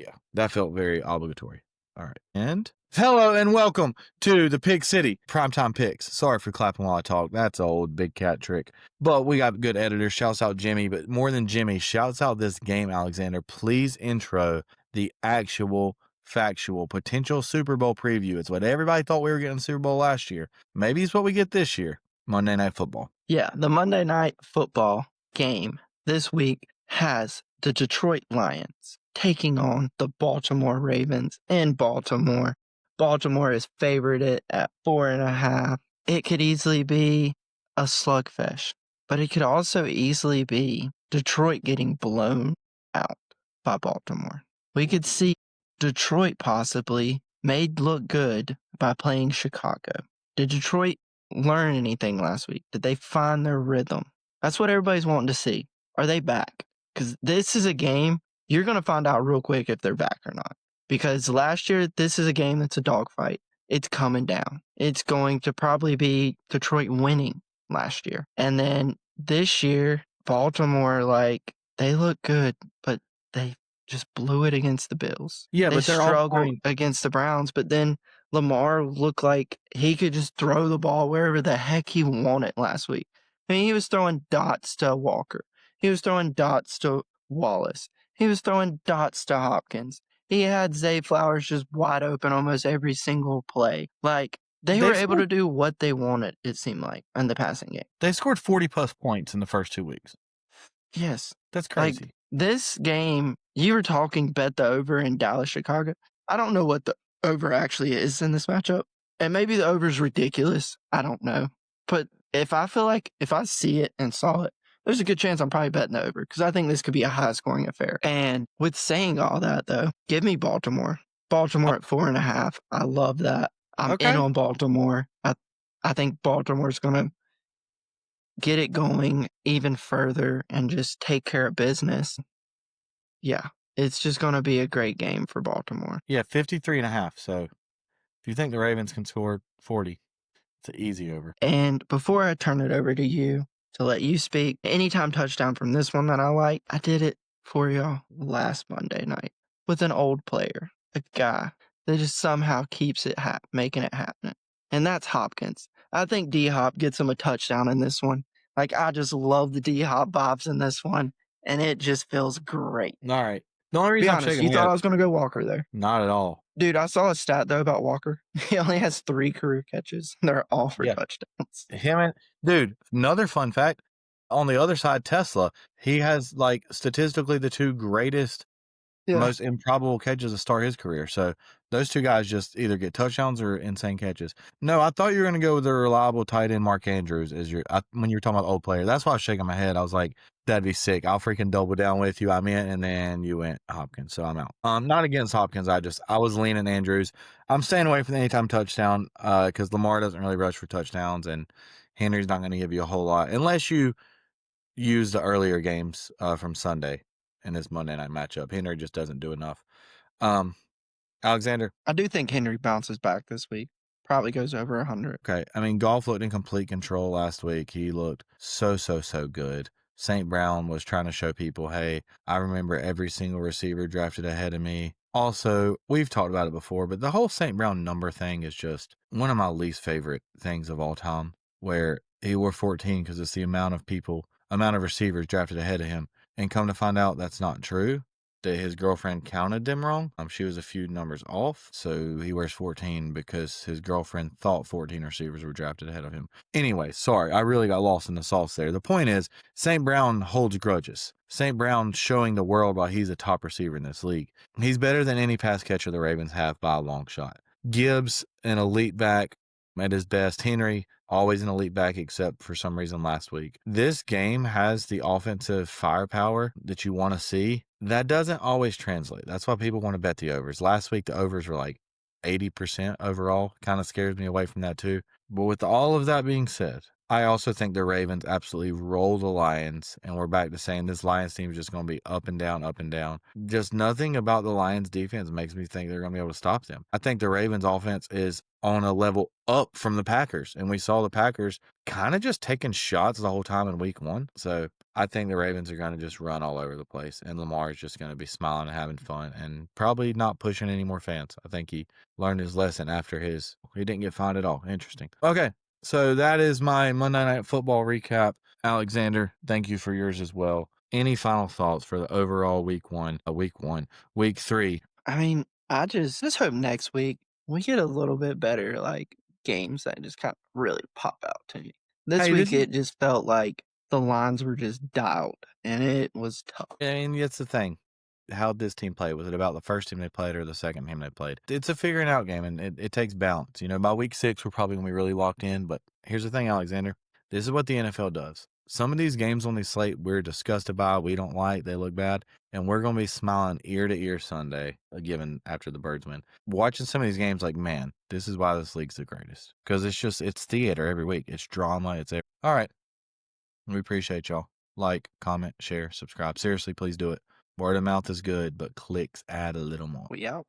Yeah, that felt very obligatory. All right. And hello and welcome to the Pig City Primetime Picks. Sorry for clapping while I talk. That's an old big cat trick. But we got good editors. Shouts out Jimmy. But more than Jimmy, shouts out this game, Alexander. Please intro the actual, factual, potential Super Bowl preview. It's what everybody thought we were getting Super Bowl last year. Maybe it's what we get this year. Monday Night Football. Yeah, the Monday Night Football game this week has the Detroit Lions taking on the Baltimore Ravens in Baltimore. Baltimore is favored at 4.5. It could easily be a slugfest, but it could also easily be Detroit getting blown out by Baltimore. We could see Detroit possibly made look good by playing Chicago. Did Detroit learn anything last week? Did they find their rhythm? That's what everybody's wanting to see. Are they back? Because this is a game you're going to find out real quick if they're back or not. Because last year, this is a game that's a dogfight. It's coming down. It's going to probably be Detroit winning last year. And then this year, Baltimore, they look good, but they just blew it against the Bills. Yeah, they but they're struggling against the Browns, but then Lamar looked like he could just throw the ball wherever the heck he wanted last week. I mean, he was throwing dots to Walker. He was throwing dots to Wallace. He was throwing dots to Hopkins. He had Zay Flowers just wide open almost every single play. They were able to do what they wanted, it seemed like, in the passing game. They scored 40-plus points in the first 2 weeks. Yes. That's crazy. This game, you were talking bet the over in Dallas, Chicago. I don't know what the over actually is in this matchup. And maybe the over is ridiculous. I don't know. But if I see it and saw it, there's a good chance I'm probably betting the over because I think this could be a high-scoring affair. And with saying all that, though, give me Baltimore. Baltimore at 4.5. I love that. I'm in on Baltimore. I think Baltimore's going to get it going even further and just take care of business. Yeah, it's just going to be a great game for Baltimore. Yeah, 53.5. So if you think the Ravens can score 40, it's an easy over. And before I turn it over to you to let you speak, anytime touchdown from this one that I like, I did it for y'all last Monday night with an old player, a guy that just somehow keeps it making it happen. And that's Hopkins. I think D-Hop gets him a touchdown in this one. I just love the D-Hop vibes in this one, and it just feels great. All right. The only reason I'm shaking you thought I was going to go Walker there? Not at all. Dude, I saw a stat, though, about Walker. He only has 3 career catches. They're all for touchdowns. Dude, another fun fact, on the other side, Tesla, he has, statistically the 2 greatest, most improbable catches to start his career. So those 2 guys just either get touchdowns or insane catches. No, I thought you were going to go with the reliable tight end Mark Andrews when you were talking about old player. That's why I was shaking my head. I was like, that'd be sick. I'll freaking double down with you. I'm in, and then you went Hopkins, so I'm out. Not against Hopkins. I was leaning Andrews. I'm staying away from the anytime touchdown because Lamar doesn't really rush for touchdowns, and Henry's not going to give you a whole lot unless you use the earlier games from Sunday in this Monday night matchup. Henry just doesn't do enough. Alexander? I do think Henry bounces back this week. Probably goes over 100. Okay. I mean, Goff looked in complete control last week. He looked so good. St. Brown was trying to show people, hey, I remember every single receiver drafted ahead of me. Also, we've talked about it before, but the whole St. Brown number thing is just one of my least favorite things of all time, where he wore 14 because it's the amount of receivers drafted ahead of him. And come to find out that's not true, that his girlfriend counted them wrong. She was a few numbers off, so he wears 14 because his girlfriend thought 14 receivers were drafted ahead of him. Anyway, sorry, I really got lost in the sauce there. The point is, St. Brown holds grudges. St. Brown showing the world why he's a top receiver in this league. He's better than any pass catcher the Ravens have by a long shot. Gibbs, an elite back at his best. Henry, always an elite back, except for some reason last week. This game has the offensive firepower that you want to see. That doesn't always translate. That's why people want to bet the overs. Last week, the overs were 80% overall. Kind of scares me away from that too. But with all of that being said, I also think the Ravens absolutely roll the Lions, and we're back to saying this Lions team is just going to be up and down, up and down. Just nothing about the Lions defense makes me think they're going to be able to stop them. I think the Ravens offense is on a level up from the Packers, and we saw the Packers kind of just taking shots the whole time in week 1. So I think the Ravens are going to just run all over the place, and Lamar is just going to be smiling and having fun and probably not pushing any more fans. I think he learned his lesson after he didn't get fined at all. Interesting. Okay, so that is my Monday Night Football recap. Alexander, thank you for yours as well. Any final thoughts for the overall week 3? I mean, I just hope next week we get a little bit better, like, games that just kinda really pop out to me. This Hey, week, this is it just felt like the lines were just dialed, and it was tough. and that's the thing. How'd this team play? Was it about the first team they played or the second team they played? It's a figuring out game, and it takes balance. By week 6, we're probably going to be really locked in. But here's the thing, Alexander. This is what the NFL does. Some of these games on the slate we're disgusted by, we don't like, they look bad, and we're going to be smiling ear to ear Sunday, given after the Birds win. Watching some of these games, like, man, this is why this league's the greatest. Because it's theater every week. It's drama. All right. We appreciate y'all. Like, comment, share, subscribe. Seriously, please do it. Word of mouth is good, but clicks add a little more. We out.